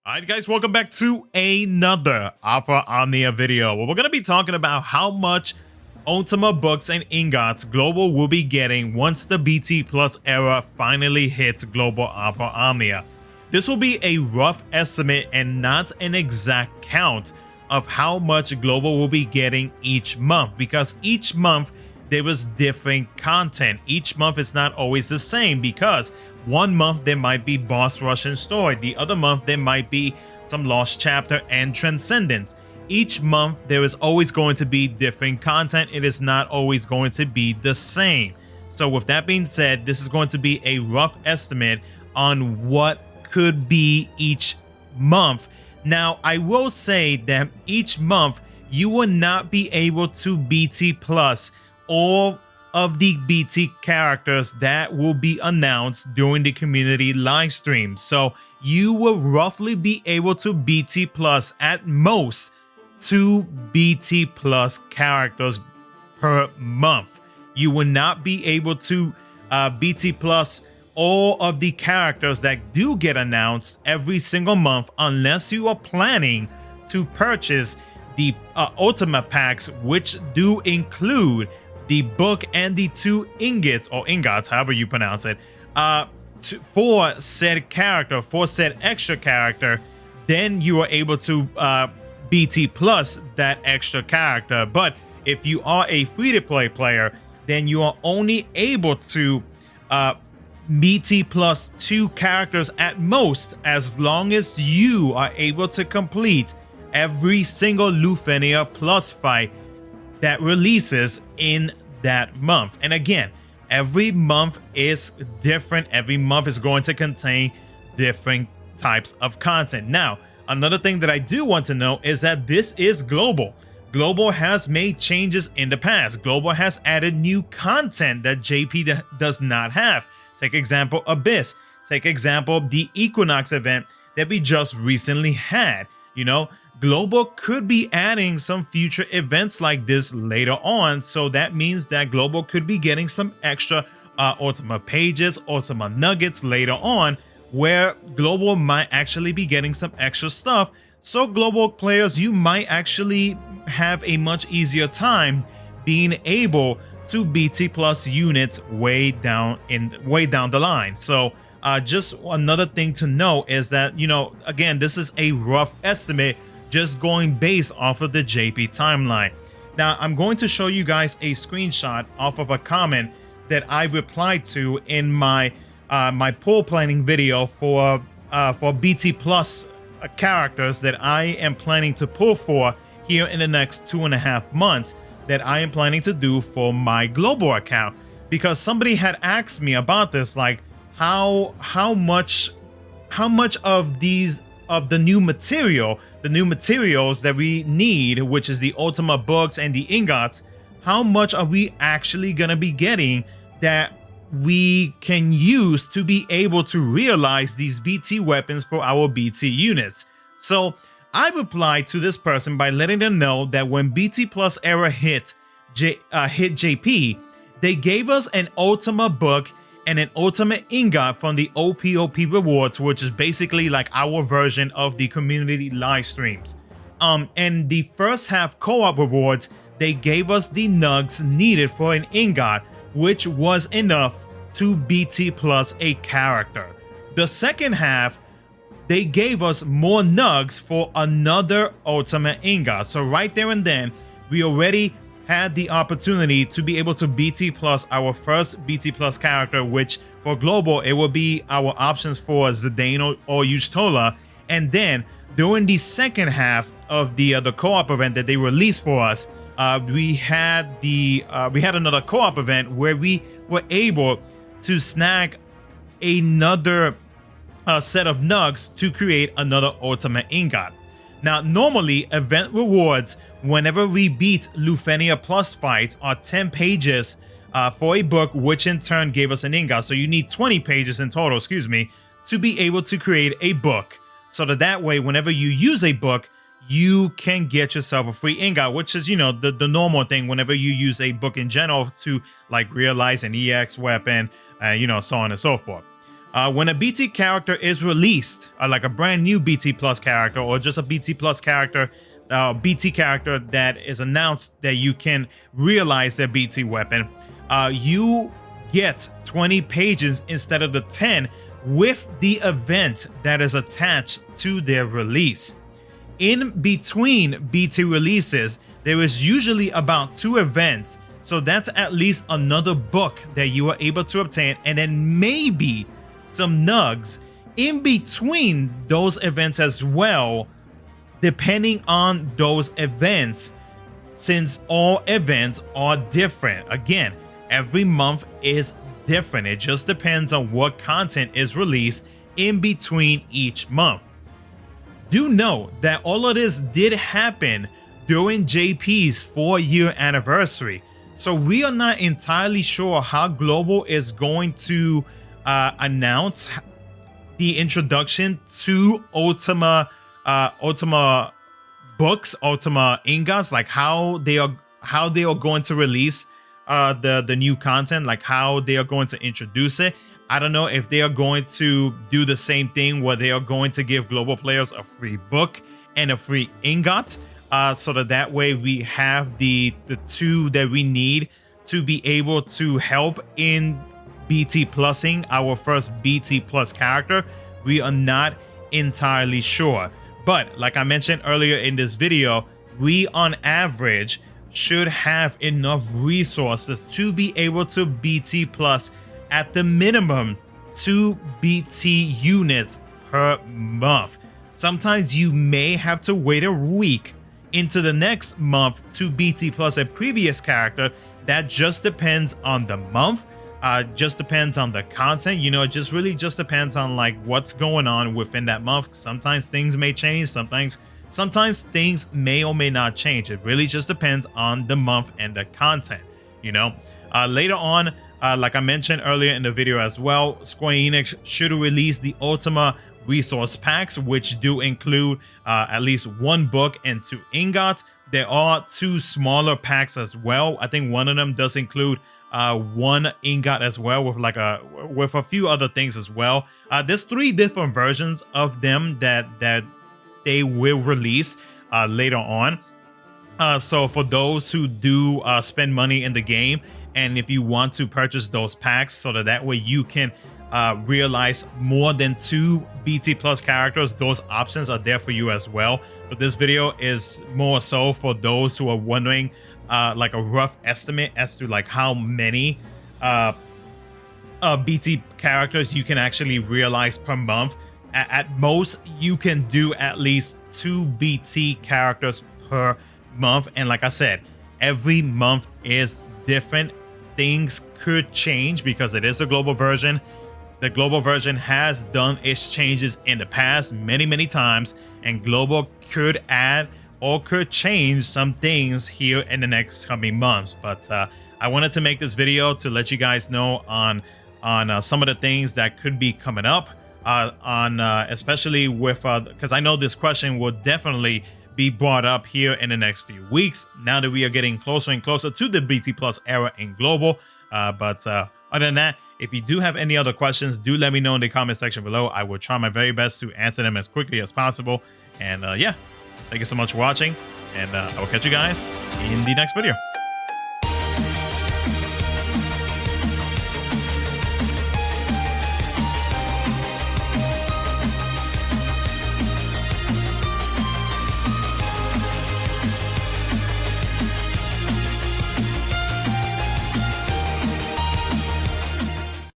Alright guys, welcome back to another operaomnia video where we're going to be talking about how much Ultima Books and Ingots Global will be getting once the BT Plus era finally hits global operaomnia. This will be a rough estimate and not an exact count of how much Global will be getting each month, because each month there is different content. Each month is not always the same, because one month there might be boss rush and story, the other month there might be some lost chapter and transcendence. Each month there is always going to be different content. It is not always going to be the same. So with that being said, this is going to be a rough estimate on what could be each month. Now I will say that each month you will not be able to BT plus all of the BT characters that will be announced during the community live stream. So you will roughly be able to BT plus at most 2 BT plus characters per month. You will not be able to BT plus all of the characters that do get announced every single month unless you are planning to purchase the Ultima packs, which do include the book and the 2 ingots, or ingots, however you pronounce it, for said character, for said extra character. Then you are able to BT plus that extra character. But if you are a free-to-play player, then you are only able to BT plus 2 characters at most, as long as you are able to complete every single Lufenia plus fight that releases in that month. And again, every month is different. Every month is going to contain different types of content. Now, another thing that I do want to know is that this is global. Global has made changes in the past. Global has added new content that JP does not have. Take example Abyss. Take example the Equinox event that we just recently had. You know, Global could be adding some future events like this later on, so that means that Global could be getting some extra Ultima pages, Ultima nuggets later on, where Global might actually be getting some extra stuff. So Global players, you might actually have a much easier time being able to BT plus units way down the line. So just another thing to know is that, you know, again, this is a rough estimate, just going based off of the JP timeline. Now I'm going to show you guys a screenshot off of a comment that I replied to in my my pool planning video for BT plus characters that I am planning to pull for here in the next 2.5 months, that I am planning to do for my global account. Because somebody had asked me about this, like how much of the new materials that we need, which is the Ultima books and the ingots, how much are we actually gonna be getting that we can use to be able to realize these BT weapons for our BT units. So I replied to this person by letting them know that when BT Plus era hit JP, they gave us an Ultima book and an Ultima ingot from the OPOP rewards, which is basically like our version of the community live streams. And the first half co-op rewards, they gave us the nugs needed for an ingot, which was enough to BT plus a character. The second half, they gave us more nugs for another Ultima ingot. So right there and then, we already had the opportunity to be able to BT plus our first BT plus character, which for global, it will be our options for Zidane or Yustola. And then during the second half of the co-op event that they released for us, we had another co-op event where we were able to snag another set of nugs to create another Ultima ingot. Now, normally event rewards, whenever we beat Lufenia plus fights, are 10 pages for a book, which in turn gave us an ingot. So you need 20 pages in total, excuse me, to be able to create a book. So that way, whenever you use a book, you can get yourself a free ingot, which is, you know, the normal thing whenever you use a book in general to like realize an EX weapon, you know, so on and so forth. When a BT character is released, like a brand new BT Plus character or just a BT Plus character, BT character that is announced that you can realize their BT weapon, you get 20 pages instead of the 10 with the event that is attached to their release. In between BT releases, there is usually about 2 events, so that's at least another book that you are able to obtain, and then maybe some nugs in between those events as well, depending on those events, since all events are different. Again, every month is different. It just depends on what content is released in between each month. Do know that all of this did happen during JP's 4-year anniversary, so we are not entirely sure how Global is going to announce the introduction to Ultima Books, Ultima Ingots, like how they are going to release the new content, like how they are going to introduce it. I don't know if they are going to do the same thing where they are going to give global players a free book and a free ingot, so that way we have the 2 that we need to be able to help in BT plusing our first BT plus character. We are not entirely sure, but like I mentioned earlier in this video, we on average should have enough resources to be able to BT plus at the minimum 2 BT units per month. Sometimes you may have to wait a week into the next month to BT plus a previous character. That just depends on the month, just depends on the content. You know, it just really just depends on like what's going on within that month. Sometimes things may change, sometimes things may or may not change. It really just depends on the month and the content, you know. Later on, like I mentioned earlier in the video as well, Square Enix should release the Ultima resource packs, which do include at least 1 book and 2 ingots. There are 2 smaller packs as well. I think one of them does include 1 ingot as well, with like with a few other things as well. There's 3 different versions of them that they will release later on. So for those who do spend money in the game, and if you want to purchase those packs so that way you can realize more than 2 BT plus characters, those options are there for you as well. But this video is more so for those who are wondering like a rough estimate as to like how many BT characters you can actually realize per month. At most, you can do at least 2 BT characters per month, and like I said, every month is different. Things could change because it is a global version. The global version has done its changes in the past many times, and global could add or could change some things here in the next coming months. But I wanted to make this video to let you guys know on some of the things that could be coming up, especially with because I know this question will definitely be brought up here in the next few weeks, now that we are getting closer and closer to the BT Plus era in global. But other than that, if you do have any other questions, do let me know in the comment section below. I will try my very best to answer them as quickly as possible. And yeah, thank you so much for watching, and I will catch you guys in the next video.